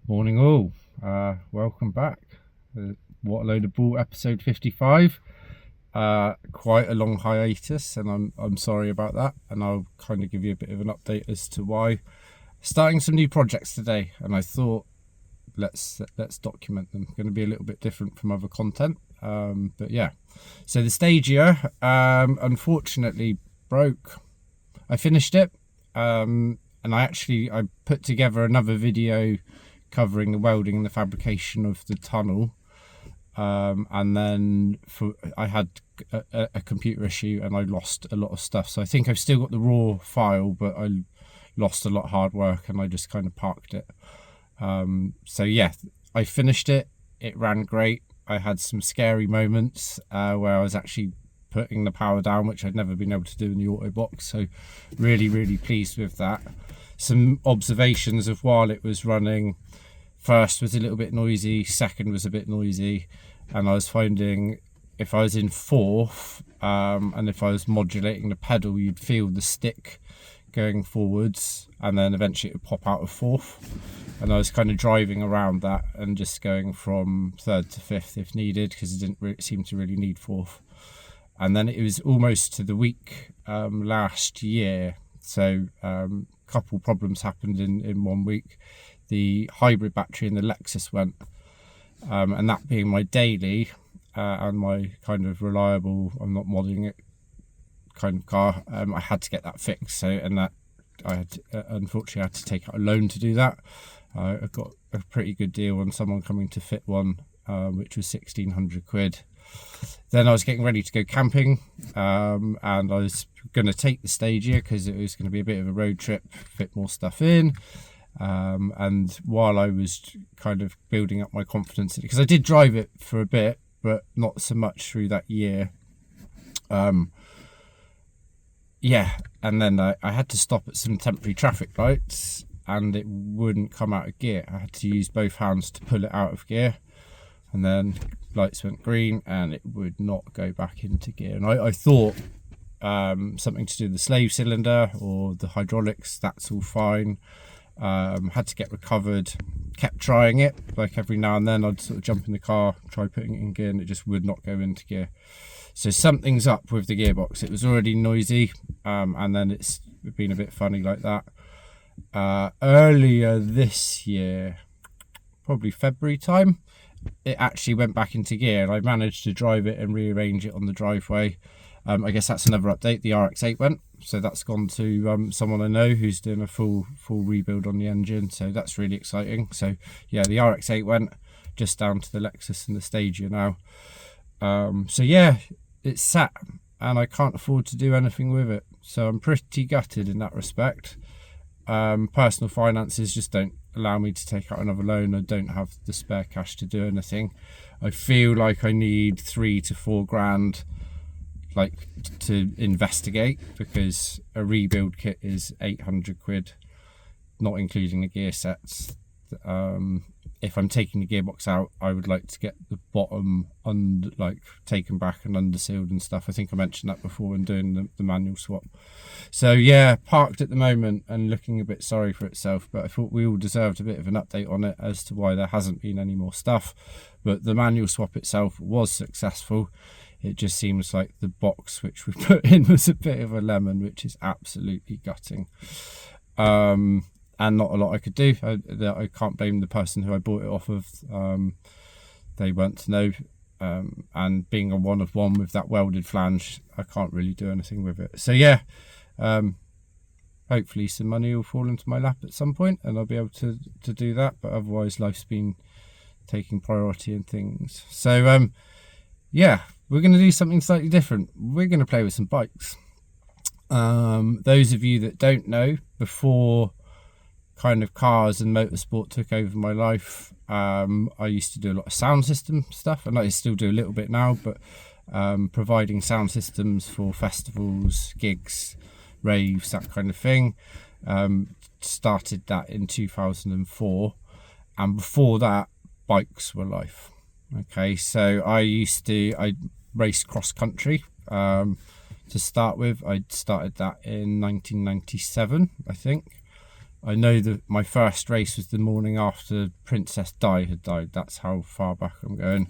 Morning all, welcome back. What a Load of Ball episode 55. Quite a long hiatus, and I'm sorry about that, and I'll kind of give you a bit of an update as to why. Starting some new projects today, and I thought let's document them. Going to be a little bit different from other content, but yeah. So the Stagea unfortunately broke. I finished it, and I put together another video covering the welding and the fabrication of the tunnel, and then I had a computer issue and I lost a lot of stuff, so I think I've still got the raw file, but I lost a lot of hard work and I just kind of parked it. So yeah, I finished it. It ran great. I had some scary moments where I was actually putting the power down, which I'd never been able to do in the auto box, so really pleased with that. Some observations of while it was running: first was a little bit noisy, second was a bit noisy, and I was finding if I was in fourth, and if I was modulating the pedal, you'd feel the stick going forwards and then eventually it would pop out of fourth, and I was kind of driving around that and just going from third to fifth if needed, because it didn't seem to really need fourth. And then it was almost to the week last year, so couple problems happened in 1 week. The hybrid battery in the Lexus went, and that being my daily and my kind of reliable, I'm not modding it kind of car, I had to get that fixed. So, and that I had unfortunately I had to take out a loan to do that. I got a pretty good deal on someone coming to fit one, which was 1,600 quid. Then I was getting ready to go camping, and I was going to take the Stagea because it was going to be a bit of a road trip, fit more stuff in. And while I was kind of building up my confidence, because I did drive it for a bit, but not so much through that year. Yeah, and then I had to stop at some temporary traffic lights and it wouldn't come out of gear. I had to use both hands to pull it out of gear, and then lights went green and it would not go back into gear. And I thought something to do with the slave cylinder or the hydraulics. That's all fine. Had to get recovered. Kept trying it, like every now and then I'd sort of jump in the car, try putting it in gear, and it just would not go into gear. So something's up with the gearbox. It was already noisy, and then it's been a bit funny like that. Earlier this year, probably February time, it actually went back into gear, and I managed to drive it and rearrange it on the driveway. I guess that's another update. The RX-8 went, so that's gone to someone I know who's doing a full rebuild on the engine, so that's really exciting. So yeah, the RX-8 went, just down to the Lexus and the Stagea now. So yeah, it's sat and I can't afford to do anything with it, so I'm pretty gutted in that respect. Personal finances just don't allow me to take out another loan. I don't have the spare cash to do anything. I feel like I need 3 to 4 grand like to investigate, because a rebuild kit is 800 quid, not including the gear sets. If I'm taking the gearbox out, I would like to get the bottom taken back and undersealed and stuff. I think I mentioned that before when doing the manual swap. So yeah, parked at the moment and looking a bit sorry for itself, but I thought we all deserved a bit of an update on it as to why there hasn't been any more stuff. But the manual swap itself was successful. It just seems like the box which we put in was a bit of a lemon, which is absolutely gutting. And not a lot I could do. I can't blame the person who I bought it off of. They weren't to know. And being a one of one with that welded flange, I can't really do anything with it. So yeah, hopefully some money will fall into my lap at some point and I'll be able to do that. But otherwise, life's been taking priority in things. So yeah, we're going to do something slightly different. We're going to play with some bikes. Those of you that don't know, before kind of cars and motorsport took over my life, I used to do a lot of sound system stuff, and I still do a little bit now, but providing sound systems for festivals, gigs, raves, that kind of thing. Started that in 2004, and before that, bikes were life. Okay, so I raced cross country to start with. I started that in 1997, I think. I know that my first race was the morning after Princess Di had died. That's how far back I'm going,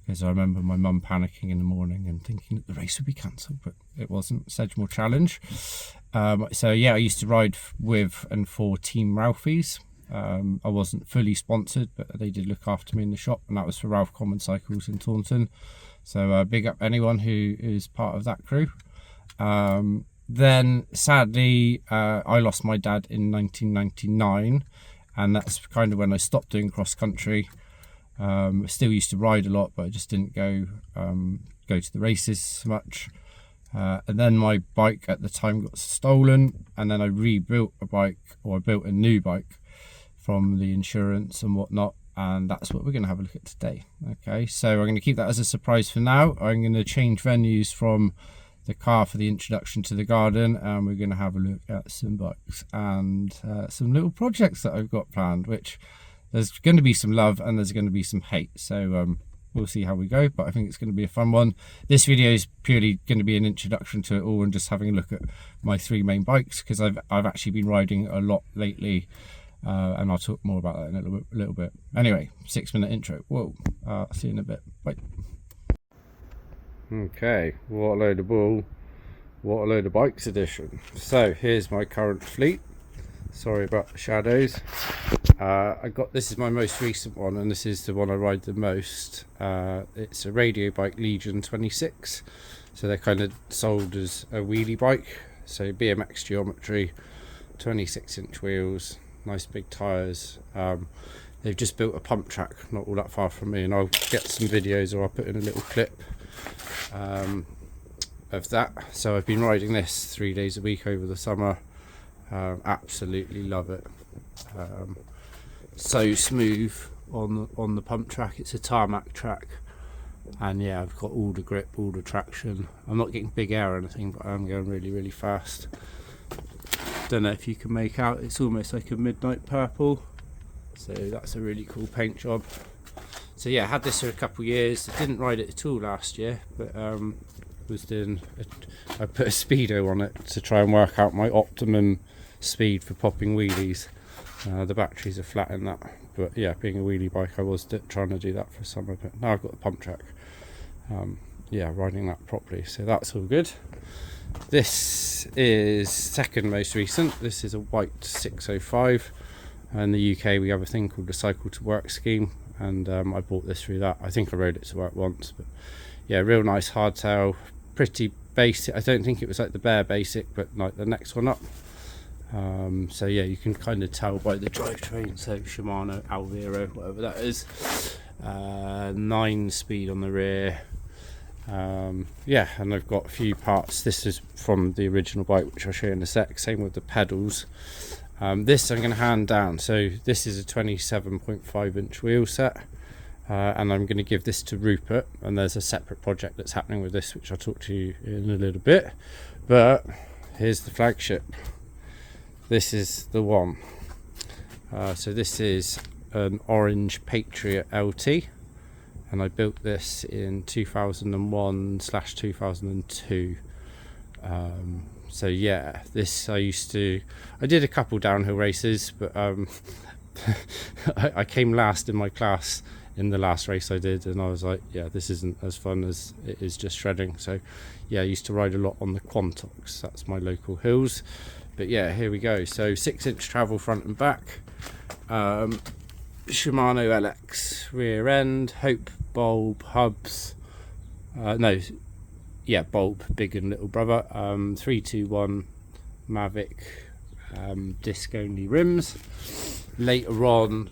because I remember my mum panicking in the morning and thinking that the race would be cancelled, but it wasn't. Sedgemoor Challenge. So yeah, I used to ride with and for Team Ralphie's. I wasn't fully sponsored, but they did look after me in the shop, and that was for Ralph Common Cycles in Taunton. So big up anyone who is part of that crew. Then sadly, I lost my dad in 1999, and that's kind of when I stopped doing cross country. I still used to ride a lot, but I just didn't go to the races so much. And then my bike at the time got stolen, and then I rebuilt a bike, or I built a new bike from the insurance and whatnot, and that's what we're going to have a look at today. Okay, so I'm going to keep that as a surprise for now. I'm going to change venues from the car for the introduction to the garden, and we're going to have a look at some bikes and some little projects that I've got planned, which there's going to be some love and there's going to be some hate, so we'll see how we go, but I think it's going to be a fun one. This video is purely going to be an introduction to it all and just having a look at my three main bikes, because I've actually been riding a lot lately, and I'll talk more about that in a little bit. Anyway, 6-minute intro. Whoa, see you in a bit. Bye. Okay, what a load of bull, what a load of bikes edition. So here's my current fleet. Sorry about the shadows. This is my most recent one, and this is the one I ride the most. It's a radio bike, Legion 26. So they're kind of sold as a wheelie bike. So BMX geometry, 26-inch wheels, nice big tyres. They've just built a pump track not all that far from me, and I'll get some videos, or I'll put in a little clip of that. So I've been riding this 3 days a week over the summer. Absolutely love it. So smooth on the pump track. It's a tarmac track, and yeah, I've got all the grip, all the traction. I'm not getting big air or anything, but I'm going really fast. Don't know if you can make out, it's almost like a midnight purple, so that's a really cool paint job. So yeah, I had this for a couple of years. I didn't ride it at all last year, but I put a speedo on it to try and work out my optimum speed for popping wheelies. The batteries are flat in that, but yeah, being a wheelie bike, I was trying to do that for summer, but now I've got the pump track. Yeah, riding that properly, so that's all good. This is second most recent. This is a Whyte 605. In the UK we have a thing called the Cycle to Work scheme, and I bought this through that. I think I rode it to work once, but yeah, real nice hardtail, pretty basic. I don't think it was like the bare basic, but like the next one up. So yeah, you can kind of tell by the drivetrain. So Shimano Alvero, whatever that is, 9 speed on the rear. Yeah, and I've got a few parts. This is from the original bike, which I'll show you in a sec. Same with the pedals. This I'm going to hand down. So this is a 27.5-inch wheel set, and I'm going to give this to Rupert, and there's a separate project that's happening with this, which I'll talk to you in a little bit. But here's the flagship. This is the one. So this is an Orange Patriot LT, and I built this in 2001/2002. So yeah, this I did a couple downhill races, but I came last in my class in the last race I did, and I was like, yeah, this isn't as fun as it is just shredding. So yeah, I used to ride a lot on the Quantox. That's my local hills. But yeah, here we go. So 6-inch travel front and back, Shimano LX rear end, Hope bulb hubs, bulb big and little brother, 321 Mavic disc only rims. Later on,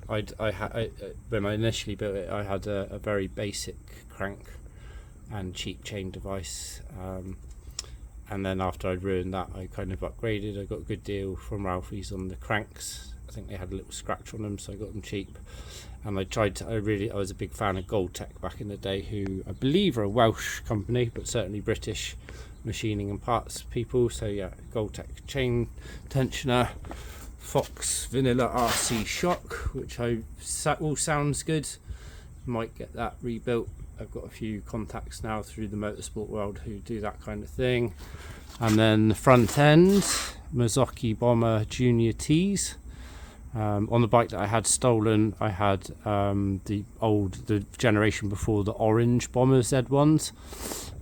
when I initially built it, I had a very basic crank and cheap chain device, and then after I'd ruined that, I kind of upgraded. I got a good deal from Ralphie's on the cranks. I think they had a little scratch on them, so I got them cheap. And I was a big fan of Goldtech back in the day, who I believe are a Welsh company, but certainly British machining and parts people. So yeah, Goldtech chain tensioner, Fox Vanilla RC shock, which all sounds good. Might get that rebuilt. I've got a few contacts now through the motorsport world who do that kind of thing. And then the front end, Mazzocchi Bomber Junior T's. On the bike that I had stolen, I had the generation before, the orange Bomber Z1s.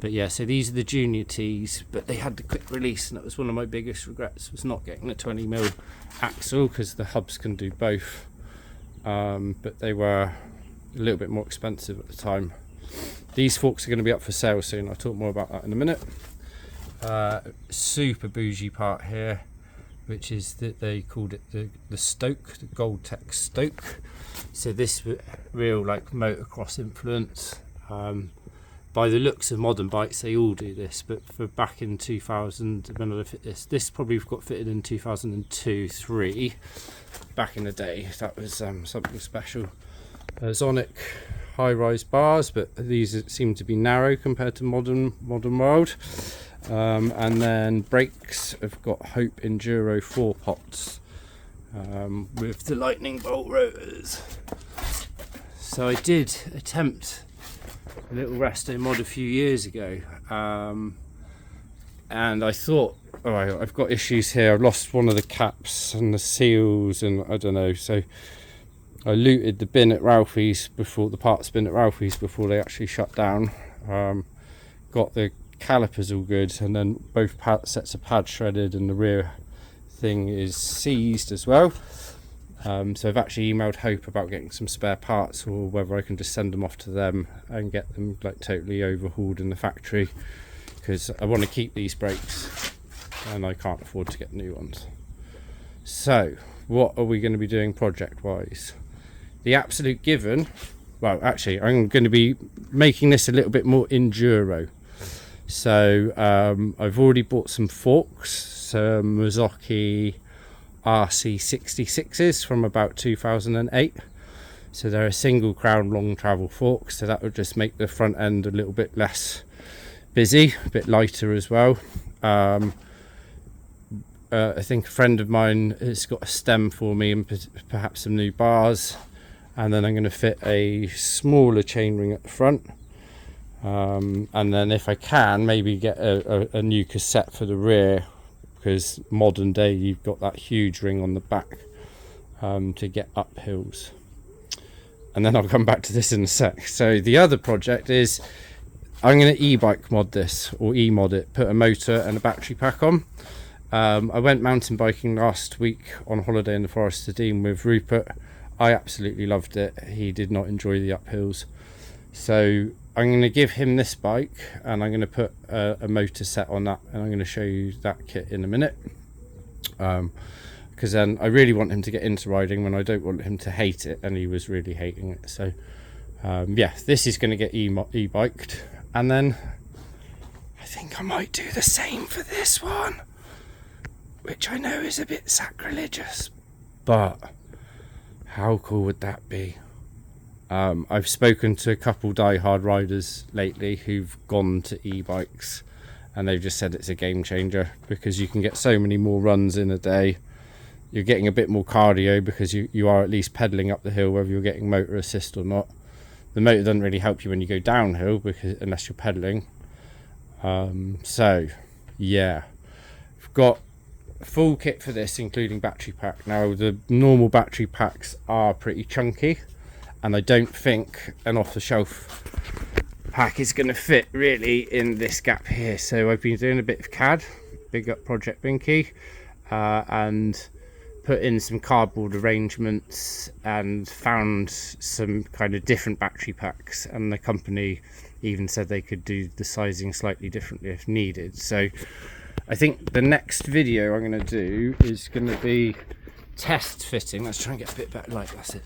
But yeah, so these are the junior Ts, but they had the quick release, and that was one of my biggest regrets, was not getting the 20mm axle, because the hubs can do both. But they were a little bit more expensive at the time. These forks are going to be up for sale soon. I'll talk more about that in a minute. Super bougie part here, which is that they called it the Stoke, the Gold Tech Stoke. So this real like motocross influence. By the looks of modern bikes, they all do this, but for back in 2000, when I fit this probably got fitted in 2002-3. Back in the day, that was something special. Sonic high-rise bars, but these seem to be narrow compared to modern world. And then brakes have got Hope Enduro 4 pots with the lightning bolt rotors. So I did attempt a little resto mod a few years ago, and I thought, all right, I've got issues here. I've lost one of the caps and the seals, and I don't know. So I looted the bin at Ralphie's before the parts bin at Ralphie's before they actually shut down. Got the calipers all good, and then both sets of pads shredded, and the rear thing is seized as well. So I've actually emailed Hope about getting some spare parts, or whether I can just send them off to them and get them like totally overhauled in the factory, because I want to keep these brakes and I can't afford to get new ones. So what are we going to be doing project wise? The absolute given, well actually I'm going to be making this a little bit more enduro. So I've already bought some forks, some Mazzocchi RC66s from about 2008. So they're a single crown long travel fork, so that would just make the front end a little bit less busy, a bit lighter as well. I think a friend of mine has got a stem for me and perhaps some new bars, and then I'm going to fit a smaller chainring at the front, and then if I can maybe get a new cassette for the rear, because modern day you've got that huge ring on the back to get up hills. And then I'll come back to this in a sec. So the other project is I'm going to e-bike mod this, or e-mod it, put a motor and a battery pack on. I went mountain biking last week on holiday in the Forest of Dean with Rupert. I absolutely loved it. He did not enjoy the uphills. So I'm going to give him this bike, and I'm going to put a motor set on that, and I'm going to show you that kit in a minute. Because then I really want him to get into riding when I don't want him to hate it, and he was really hating it. So yeah, this is going to get e-biked, and then I think I might do the same for this one, which I know is a bit sacrilegious, but how cool would that be? I've spoken to a couple die-hard riders lately who've gone to e-bikes, and they've just said it's a game changer, because you can get so many more runs in a day. You're getting a bit more cardio because you are at least pedaling up the hill, whether you're getting motor assist or not. The motor doesn't really help you when you go downhill, because unless you're pedaling. So yeah, I've got a full kit for this, including battery pack. Now the normal battery packs are pretty chunky, and I don't think an off-the-shelf pack is going to fit really in this gap here. So I've been doing a bit of CAD, big up Project Binky, and put in some cardboard arrangements and found some kind of different battery packs, and the company even said they could do the sizing slightly differently if needed. So I think the next video I'm going to do is going to be test fitting. Let's try and get a bit better light. That's it.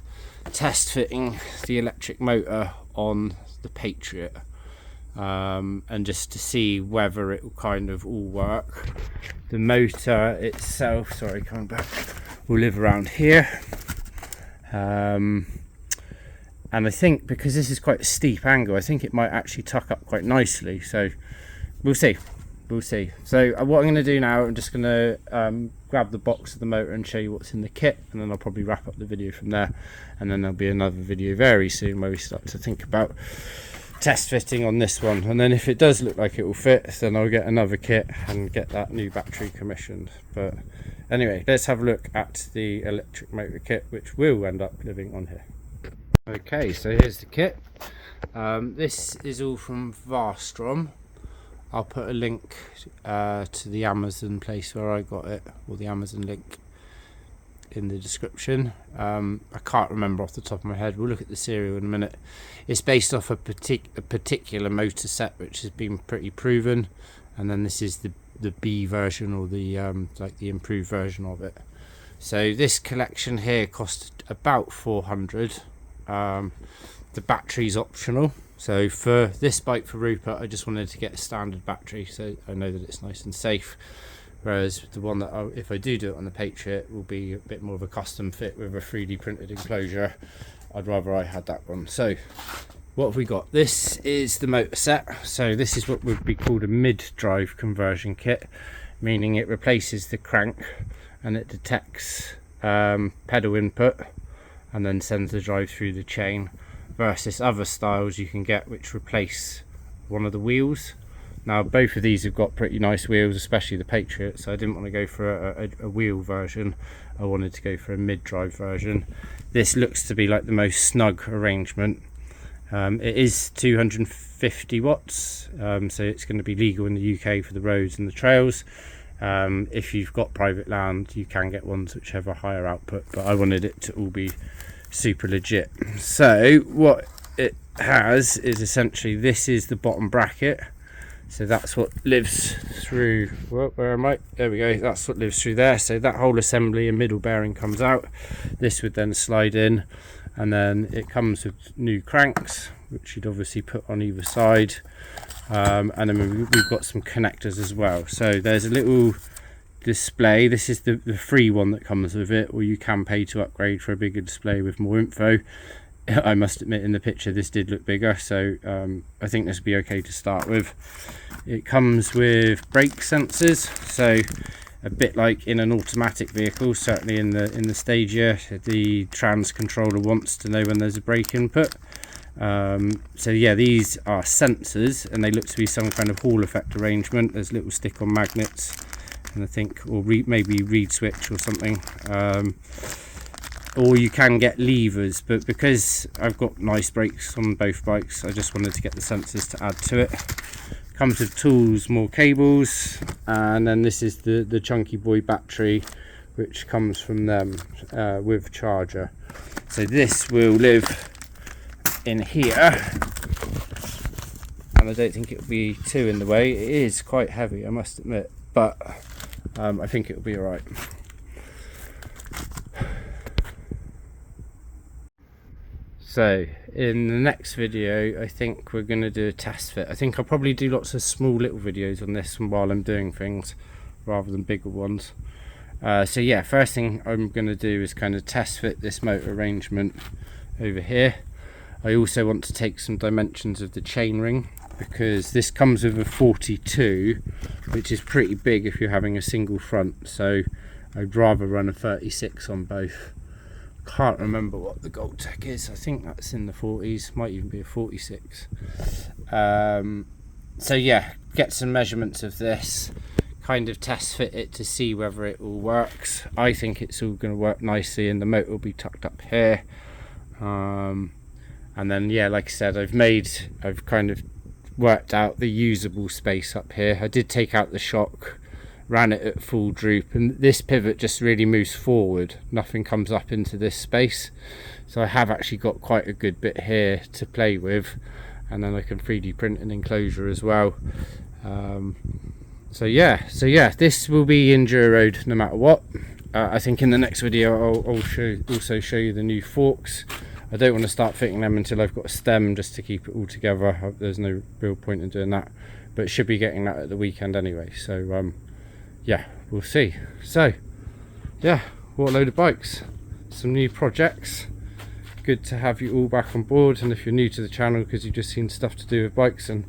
Test fitting the electric motor on the Patriot, and just to see whether it will kind of all work. The motor itself, sorry, coming back, will live around here, and I think because this is quite a steep angle, I think it might actually tuck up quite nicely. So we'll see. So what I'm going to do now, I'm just going to grab the box of the motor and show you what's in the kit, and then I'll probably wrap up the video from there, and then there'll be another video very soon where we start to think about test fitting on this one, and then if it does look like it will fit, then I'll get another kit and get that new battery commissioned. But anyway, let's have a look at the electric motor kit, which will end up living on here. Okay, so here's the kit. This is all from Valstrom. I'll put a link to the Amazon place where I got it, or the Amazon link, in the description. I can't remember off the top of my head. We'll look at the serial in a minute. It's based off a particular motor set which has been pretty proven, and then this is the B version, or the like the improved version of it. So this collection here cost about 400. The battery's optional. So for this bike, for Rupert, I just wanted to get a standard battery so I know that it's nice and safe. Whereas the one that if I do it on the Patriot, will be a bit more of a custom fit with a 3D printed enclosure. I'd rather I had that one. So what have we got? This is the motor set. So this is what would be called a mid-drive conversion kit, meaning it replaces the crank and it detects pedal input and then sends the drive through the chain, versus other styles you can get which replace one of the wheels. Now both of these have got pretty nice wheels, especially the Patriot, so I didn't want to go for a wheel version. I wanted to go for a mid-drive version. This looks to be like the most snug arrangement. It is 250 watts, so it's going to be legal in the UK for the roads and the trails. If you've got private land, you can get ones which have a higher output, but I wanted it to all be super legit. So what it has is essentially, this is the bottom bracket. So that's what lives through, well, where am I? There we go, that's what lives through there. So that whole assembly and middle bearing comes out. This would then slide in, and then it comes with new cranks, which you'd obviously put on either side. And then we've got some connectors as well. So there's a little display. This is the free one that comes with it, or you can pay to upgrade for a bigger display with more info. I must admit, in the picture this did look bigger, so I think this would be okay to start with. It comes with brake sensors, so a bit like in an automatic vehicle, certainly in the Stagea, the trans controller wants to know when there's a brake input. So yeah, these are sensors, and they look to be some kind of Hall effect arrangement. There's little stick-on magnets, and I think, or maybe reed switch or something. Or you can get levers, but because I've got nice brakes on both bikes, I just wanted to get the sensors to add to it. Comes with tools, more cables, and then this is the chunky boy battery, which comes from them with charger. So this will live in here, and I don't think it will be too in the way. It is quite heavy, I must admit, but I think it will be alright. So in the next video, I think we're going to do a test fit. I think I'll probably do lots of small little videos on this while I'm doing things, rather than bigger ones. So yeah, first thing I'm going to do is kind of test fit this motor arrangement over here. I also want to take some dimensions of the chainring, because this comes with a 42, which is pretty big if you're having a single front, so I'd rather run a 36 on both. Can't remember what the Gold Tech is. I think that's in the 40s, might even be a 46. So yeah, get some measurements of this, kind of test fit it to see whether it all works. I think it's all going to work nicely, and the motor will be tucked up here. And then yeah, like I said, I've kind of worked out the usable space up here. I did take out the shock, ran it at full droop, and this pivot just really moves forward, nothing comes up into this space, so I have actually got quite a good bit here to play with, and then I can 3D print an enclosure as well. So yeah, this will be enduro road no matter what. I think in the next video I'll also show you the new forks. I don't want to start fitting them until I've got a stem, just to keep it all together. There's no real point in doing that, but should be getting that at the weekend anyway, so yeah, we'll see. So yeah, what a load of bikes, some new projects. Good to have you all back on board, and if you're new to the channel because you've just seen stuff to do with bikes and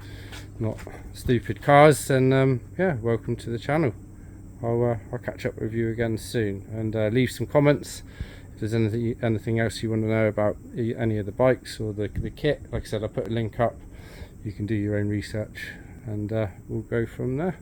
not stupid cars, then yeah, welcome to the channel. I'll catch up with you again soon, and leave some comments if there's anything else you want to know about any of the bikes or the kit. Like I said, I'll put a link up you can do your own research, and we'll go from there.